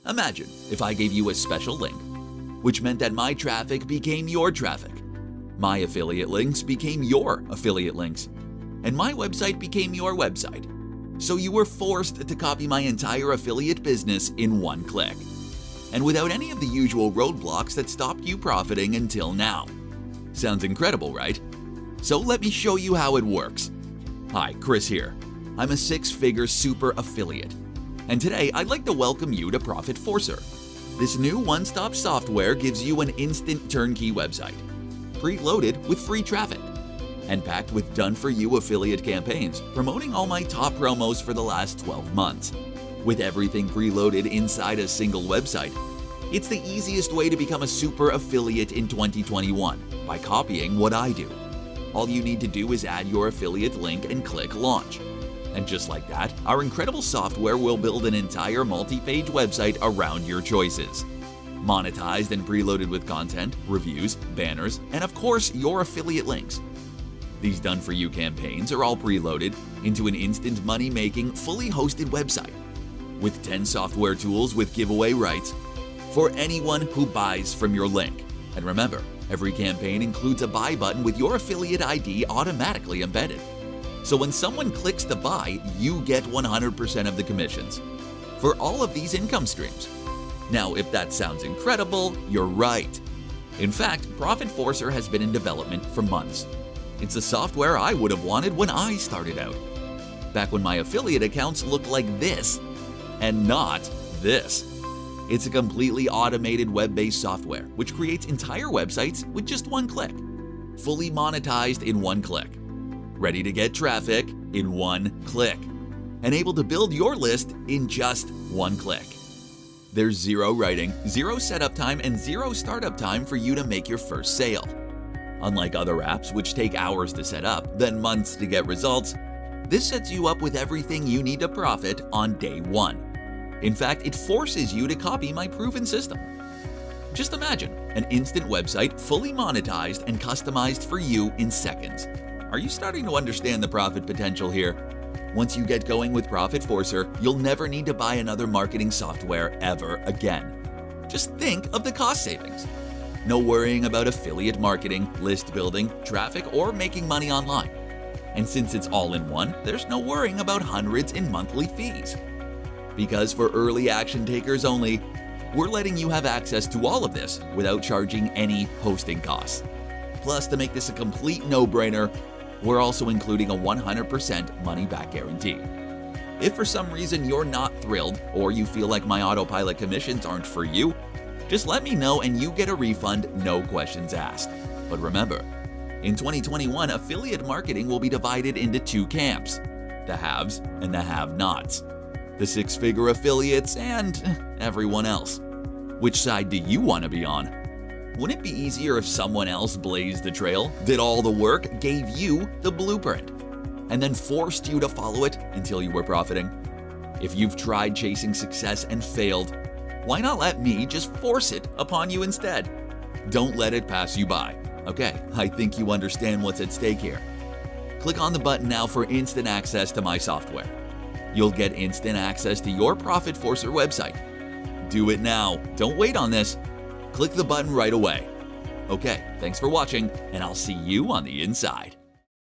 Imagine if I gave you a special link, which meant that my traffic became your traffic. My affiliate links became your affiliate links, and my website became your website. So you were forced to copy my entire affiliate business in one click, and without any of the usual roadblocks that stopped you profiting until now. Sounds incredible, right? So let me show you how it works. Hi, Chris here. I'm a six-figure super affiliate, and today I'd like to welcome you to ProfitForcer. This new one-stop software gives you an instant turnkey website, preloaded with free traffic, and packed with done-for-you affiliate campaigns promoting all my top promos for the last 12 months. With everything preloaded inside a single website, it's the easiest way to become a super affiliate in 2021 by copying what I do. All you need to do is add your affiliate link and click launch. And just like that, our incredible software will build an entire multi-page website around your choices. Monetized and preloaded with content, reviews, banners, and of course, your affiliate links. These done-for-you campaigns are all preloaded into an instant money-making, fully hosted website with 10 software tools with giveaway rights for anyone who buys from your link. And remember, every campaign includes a buy button with your affiliate ID automatically embedded. So when someone clicks to buy, you get 100% of the commissions for all of these income streams. Now, if that sounds incredible, you're right. In fact, ProfitForcer has been in development for months. It's the software I would have wanted when I started out, back when my affiliate accounts looked like this and not this. It's a completely automated web-based software which creates entire websites with just one click, fully monetized in one click, ready to get traffic in one click, and able to build your list in just one click. There's zero writing, zero setup time, and zero startup time for you to make your first sale. Unlike other apps which take hours to set up, then months to get results, this sets you up with everything you need to profit on day one. In fact, it forces you to copy my proven system. Just imagine an instant website fully monetized and customized for you in seconds. Are you starting to understand the profit potential here? Once you get going with ProfitForcer, you'll never need to buy another marketing software ever again. Just think of the cost savings. No worrying about affiliate marketing, list building, traffic, or making money online. And since it's all in one, there's no worrying about hundreds in monthly fees. Because for early action takers only, we're letting you have access to all of this without charging any hosting costs. Plus, to make this a complete no-brainer, we're also including a 100% money-back guarantee. If for some reason you're not thrilled or you feel like my autopilot commissions aren't for you, just let me know and you get a refund, no questions asked. But remember, in 2021, affiliate marketing will be divided into two camps, the haves and the have-nots, the six-figure affiliates and everyone else. Which side do you want to be on? Wouldn't it be easier if someone else blazed the trail, did all the work, gave you the blueprint, and then forced you to follow it until you were profiting? If you've tried chasing success and failed, why not let me just force it upon you instead? Don't let it pass you by. Okay, I think you understand what's at stake here. Click on the button now for instant access to my software. You'll get instant access to your ProfitForcer website. Do it now. Don't wait on this. Click the button right away. Okay, thanks for watching, and I'll see you on the inside.